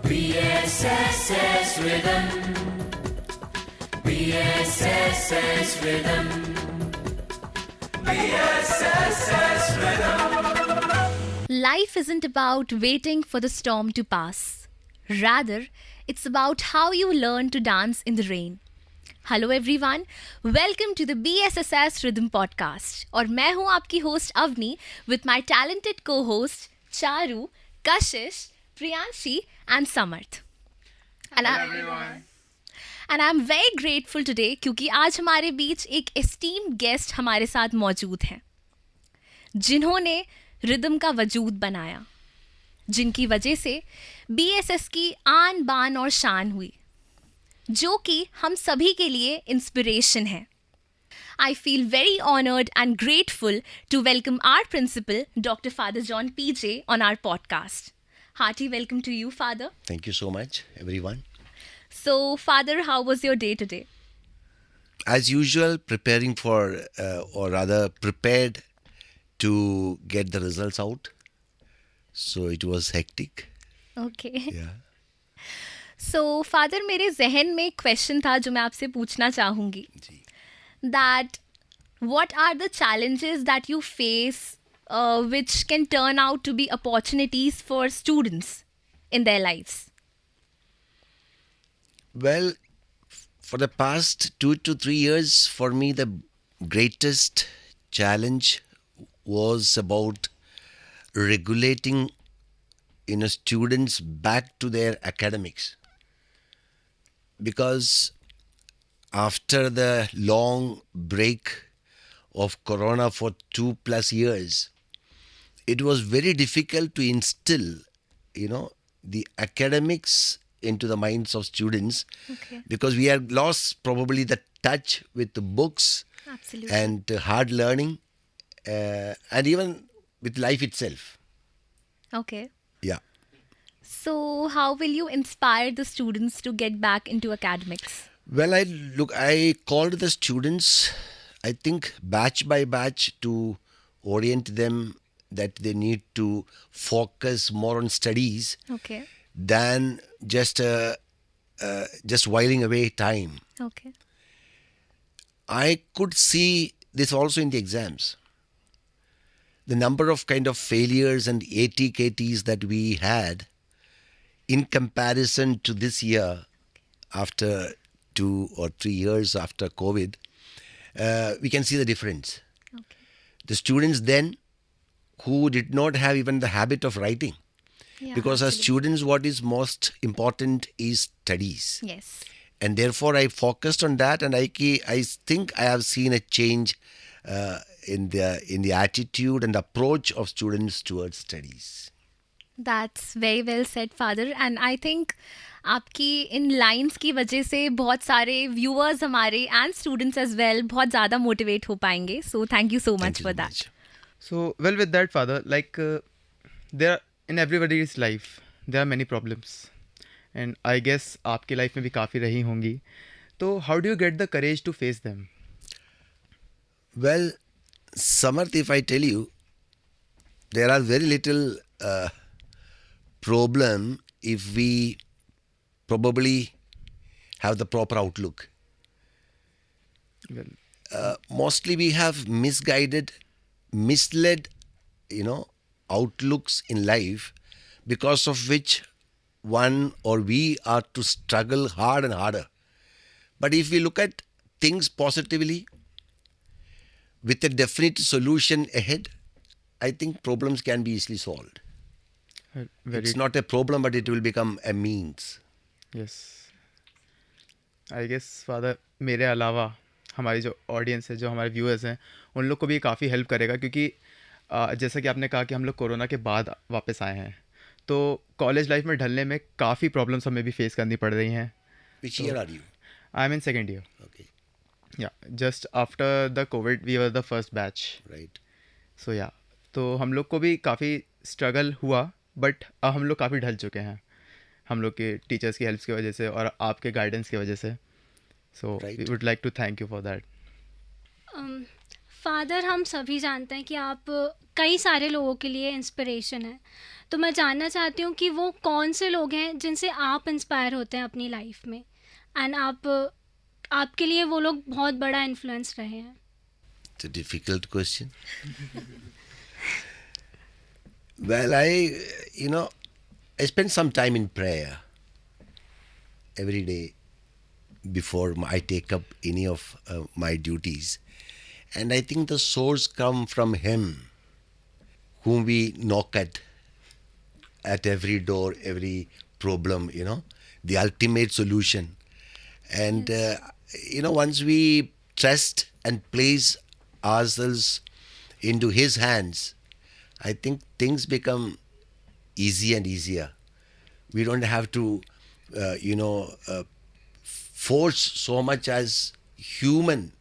BSSS Rhythm. BSSS Rhythm. BSSS Rhythm. Life isn't about waiting for the storm to pass. Rather, it's about how you learn to dance in the rain. Hello everyone, welcome to the BSSS Rhythm podcast. और मैं हूँ आपकी host Avni with my talented co-host Charu, Kashish, Priyanshi and Samarth. Hello everyone. And I'm very grateful today क्योंकि आज हमारे बीच एक esteemed guest हमारे साथ मौजूद हैं जिन्होंने रिदम का वजूद बनाया, जिनकी वजह से BSS की आन बान और शान हुई, जो कि हम सभी के लिए इंस्पिरेशन है. I feel very honored and grateful to welcome our principal, Dr. Father John PJ, on our podcast. Hearty welcome to you, Father. Thank you so much, everyone. So, Father, how was your day today? As usual, preparing for, or rather prepared to get the results out. So it was hectic. Okay. Yeah. So, Father, मेरे जहन में एक question था जो मैं आपसे पूछना चाहूँगी. That what are the challenges that you face which can turn out to be opportunities for students in their lives? Well, for the past 2 to 3 years, for me, the greatest challenge was about regulating students back to their academics. Because after the long break of Corona for 2+ years, it was very difficult to instill, the academics into the minds of students. Okay. Because we had lost probably the touch with the books. Absolutely. And hard learning, and even with life itself. Okay. Yeah. So, how will you inspire the students to get back into academics? Well, I called the students, I think, batch by batch to orient them that they need to focus more on studies Okay. than just whiling away time. Okay. I could see this also in the exams. The number of kind of failures and ATKTs that we had in comparison to this year, after 2 or 3 years after COVID, we can see the difference. Okay. The students then who did not have even the habit of writing, Yeah, because as absolutely. students what is most important is studies. Yes. And therefore I focused on that, and I think I have seen a change in the attitude and approach of students towards studies. That's very well said, Father. And I think आपकी इन lines की वजह से बहुत सारे viewers हमारे and students as well बहुत ज़्यादा motivate हो पाएंगे. So thank you so Thank much you for so that. much. So, well, with that, Father, there in everybody's life, there are many problems. And I guess आपकी life में भी काफ़ी रही होंगी. तो how do you get the courage to face them? Well, Samarth, if I tell you, there are very little problem if we probably have the proper outlook. Well, Mostly we have misguided, misled, outlooks in life, because of which one or we are to struggle hard and harder. But if we look at things positively, with a definite solution ahead, I think problems can be easily solved. very It's not a problem, but it will become a means. yes. I guess, Father, मेरे अलावा हमारी जो audience है, जो हमारे viewers हैं, उन लोग को भी काफ़ी हेल्प करेगा, क्योंकि जैसा कि आपने कहा कि हम लोग कोरोना के बाद वापस आए हैं, तो कॉलेज लाइफ में ढलने में काफ़ी प्रॉब्लम्स हमें भी फेस करनी पड़ रही हैं. Which year are you? I am in second year. Okay, yeah just after the COVID we were the first batch. right. So yeah तो हम लोग को भी काफ़ी स्ट्रगल हुआ, बट अब हम लोग काफ़ी ढल चुके हैं, हम लोग के टीचर्स की हेल्प की वजह से और आपके गाइडेंस की वजह से. So we Right. Would like to thank you for that. Father, हम सभी जानते हैं कि आप कई सारे लोगों के लिए इंस्पिरेशन है, तो मैं जानना चाहती हूँ कि वो कौन से लोग हैं जिनसे आप इंस्पायर होते हैं अपनी लाइफ में, एंड आपके लिए वो लोग बहुत बड़ा इन्फ्लुएंस रहे हैं. It's a difficult question. Well, I spend some time in prayer every day before I take up any of my duties. And I think the source come from Him, whom we knock at every door, every problem, the ultimate solution. And, once we trust and place ourselves into His hands, I think things become easy and easier. We don't have to, force so much as human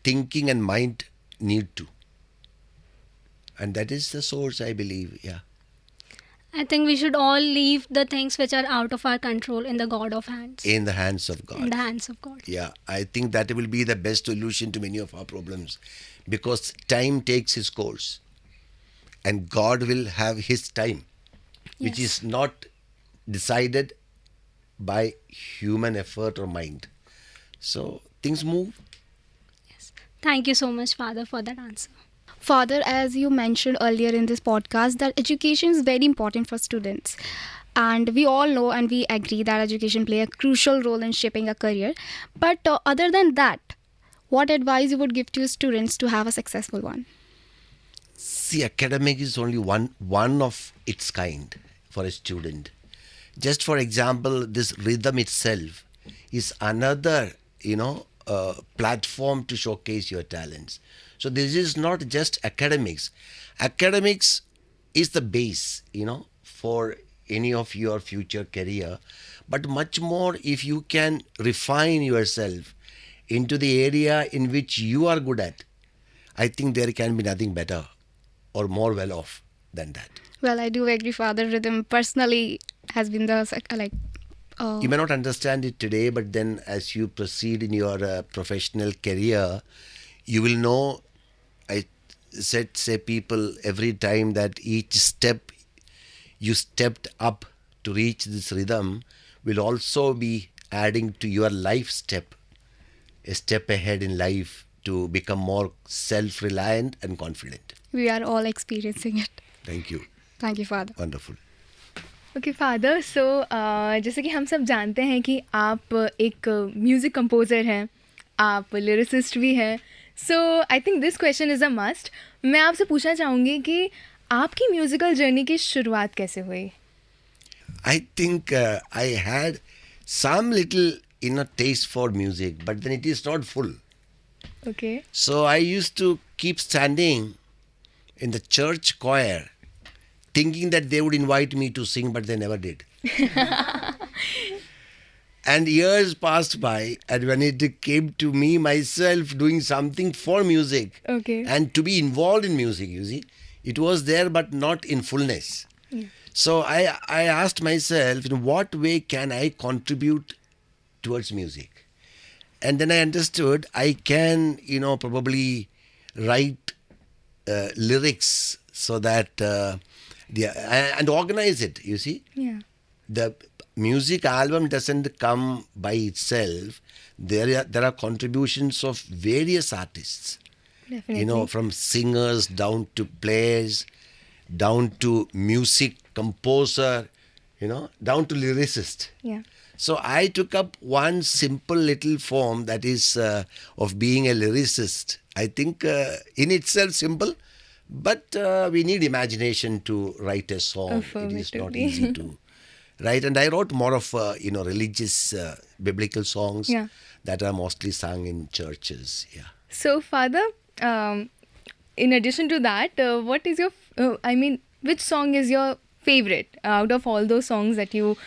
thinking and mind need to. And that is the source, I believe, yeah. I think we should all leave the things which are out of our control in the God of hands. In the hands of God. In the hands of God. Yeah, I think that will be the best solution to many of our problems, because time takes its course and God will have His time, which Yes. is not decided by human effort or mind. So things move. Thank you so much, Father, for that answer. Father, as you mentioned earlier in this podcast, that education is very important for students. And we all know and we agree that education play a crucial role in shaping a career. But other than that, what advice you would give to students to have a successful one? See, academic is only one of its kind for a student. Just for example, this rhythm itself is another, platform to showcase your talents. So this is not just academics. Academics is the base, for any of your future career. But much more, if you can refine yourself into the area in which you are good at, I think there can be nothing better or more well off than that. Well, I do agree, Father. Rhythm personally has been the You may not understand it today, but then as you proceed in your professional career, you will know. I say people every time that each step you stepped up to reach this rhythm will also be adding to your life step, a step ahead in life to become more self-reliant and confident. we are all experiencing it. Thank you. Thank you, Father. Wonderful. Okay father, so जैसे कि हम सब जानते हैं कि आप एक music composer हैं, आप लिरिसिस्ट भी हैं. So I think this question is a must. मैं आपसे पूछना चाहूँगी कि आपकी म्यूज़िकल जर्नी की शुरुआत कैसे हुई? I think I had some little taste for music, but then it is not full. Okay. So I used to keep standing in the church choir thinking that they would invite me to sing, but they never did. And years passed by, and when it came to me myself doing something for music Okay. and to be involved in music, you see, it was there but not in fullness. So I asked myself, in what way can I contribute towards music? And then I understood I can, probably write lyrics so that and organize it, you see. Yeah. The music album doesn't come by itself. There are contributions of various artists, Definitely. from singers down to players, down to music composer, down to lyricist. Yeah. So I took up one simple little form, that is of being a lyricist. I think in itself simple, but we need imagination to write a song. It is not Affirmatively. easy to write. And I wrote more of religious biblical songs Yeah. that are mostly sung in churches. Yeah. So, Father, in addition to that, what is your, which song is your favorite out of all those songs that you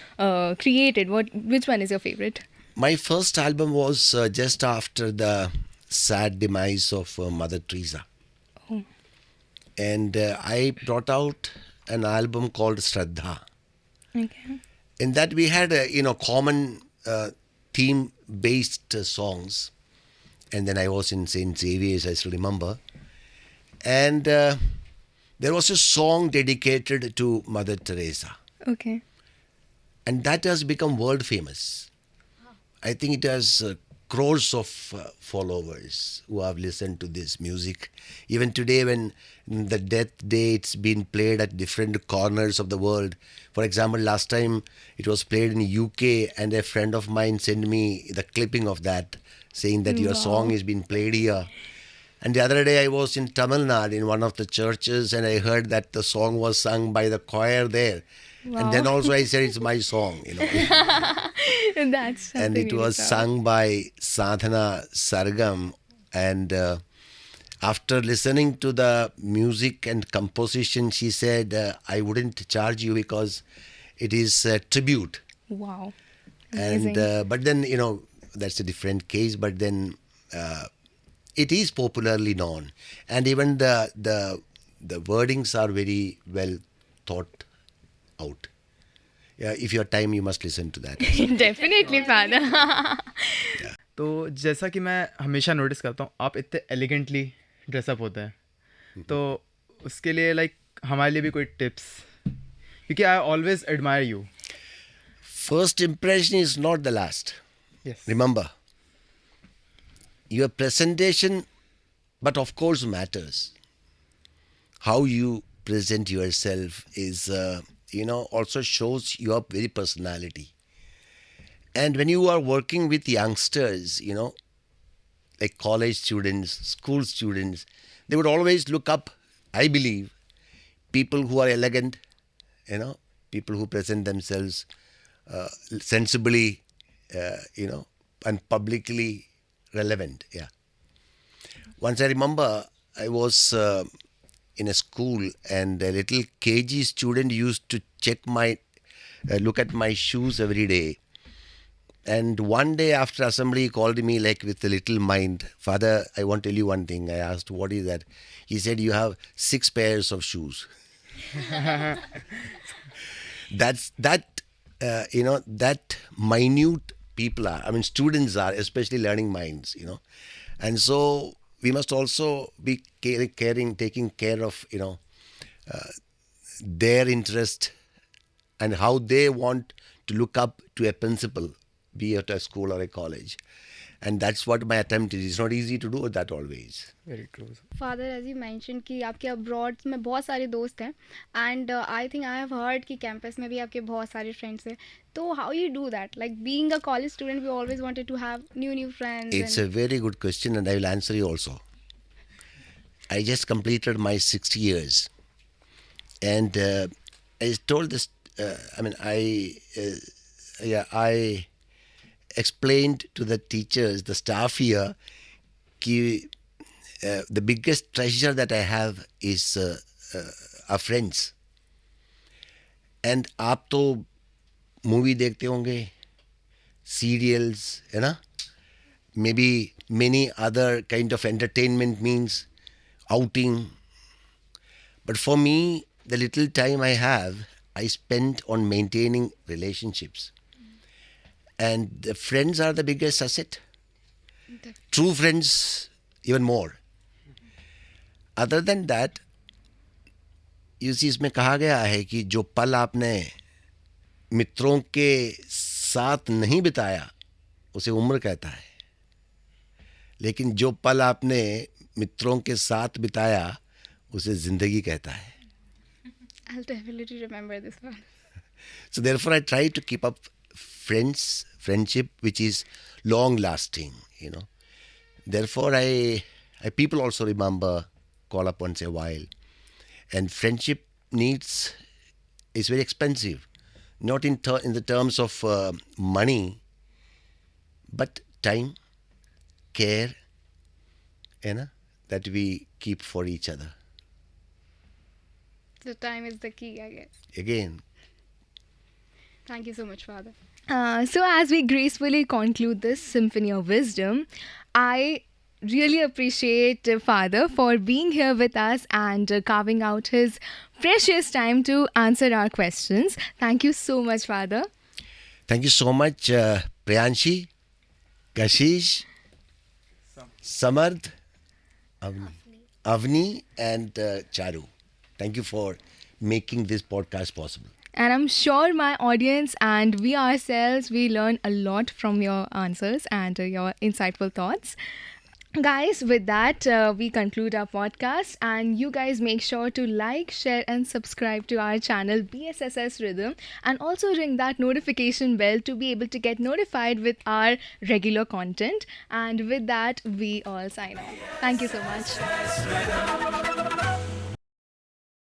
created? Which one is your favorite? My first album was just after the sad demise of Mother Teresa. Oh. And I brought out an album called Shraddha. Okay. In that we had common theme-based songs, and then I was in St. Xavier's, I still remember. And there was a song dedicated to Mother Teresa. Okay. And that has become world famous. I think it has crores of followers who have listened to this music. Even today, when the death day, it's been played at different corners of the world. For example, last time it was played in UK, and a friend of mine sent me the clipping of that, saying that your song is being played here. And the other day I was in Tamil Nadu in one of the churches, and I heard that the song was sung by the choir there. And then also I said it's my song, That's and it was sung by Sadhana Sargam. And after listening to the music and composition, she said, I wouldn't charge you because it is a tribute. Wow. And but then, that's a different case. But then it is popularly known. And even the wordings are very well thought out. Yeah, if you have time, you must listen to that. Definitely, Father. तो जैसा कि मैं हमेशा notice करता हूँ, आप इतने elegantly dress up होते हैं, तो उसके लिए लाइक हमारे लिए भी कोई टिप्स, क्योंकि I always admire you. First impression is not the last. Yes. Remember, your presentation, but of course matters. How you present yourself is, also shows your very personality. And when you are working with youngsters, like college students, school students, they would always look up, I believe, people who are elegant, people who present themselves sensibly, and publicly relevant. Yeah. Once I remember, I was in a school, and a little KG student used to look at my shoes every day. And one day after assembly, he called me like with a little mind. Father, I want to tell you one thing. I asked, what is that? He said, you have 6 pairs of shoes. That minute people are. I mean, students are, especially learning minds, And so we must also be taking care of, their interest and how they want to look up to a principal, be it a school or a college. And that's what my attempt is. It's not easy to do that always. Very true. Father, as you mentioned कि आपके abroad में बहुत सारे दोस्त हैं, and I think I have heard कि campus में भी आपके बहुत सारे friends हैं. So how you do that? Like being a college student, we always wanted to have new friends. It's a very good question, and I will answer you also. I just completed my 6 years, and I told this. I explained to the teachers, the staff here, the biggest treasure that I have is our friends. And आप तो movie देखते होंगे, serials, maybe many other kind of entertainment means outing. But for me, the little time I have, I spent on maintaining relationships. And the friends are the biggest asset. True friends, even more. Other than that, you see, इसमें कहा गया है कि जो पल आपने मित्रों के साथ नहीं बिताया, उसे उम्र कहता है. लेकिन जो पल आपने मित्रों के साथ बिताया, उसे जिंदगी कहता है. I'll definitely remember this one. So therefore, I try to keep up friendship which is long lasting, Therefore, people also remember, call up once a while. And friendship is very expensive, not in the terms of money, but time, care, that we keep for each other. So time is the key, I guess. Again. Thank you so much, Father. So as we gracefully conclude this Symphony of Wisdom, I really appreciate Father for being here with us and carving out his precious time to answer our questions. Thank you so much, Father. Thank you so much, Priyanshi, Kashish, Samarth, Avni, and Charu. Thank you for making this podcast possible. And I'm sure my audience and we ourselves, we learn a lot from your answers and your insightful thoughts. Guys, with that, we conclude our podcast. And you guys make sure to like, share, and subscribe to our channel BSSS Rhythm. And also ring that notification bell to be able to get notified with our regular content. And with that, we all sign off. Thank you so much.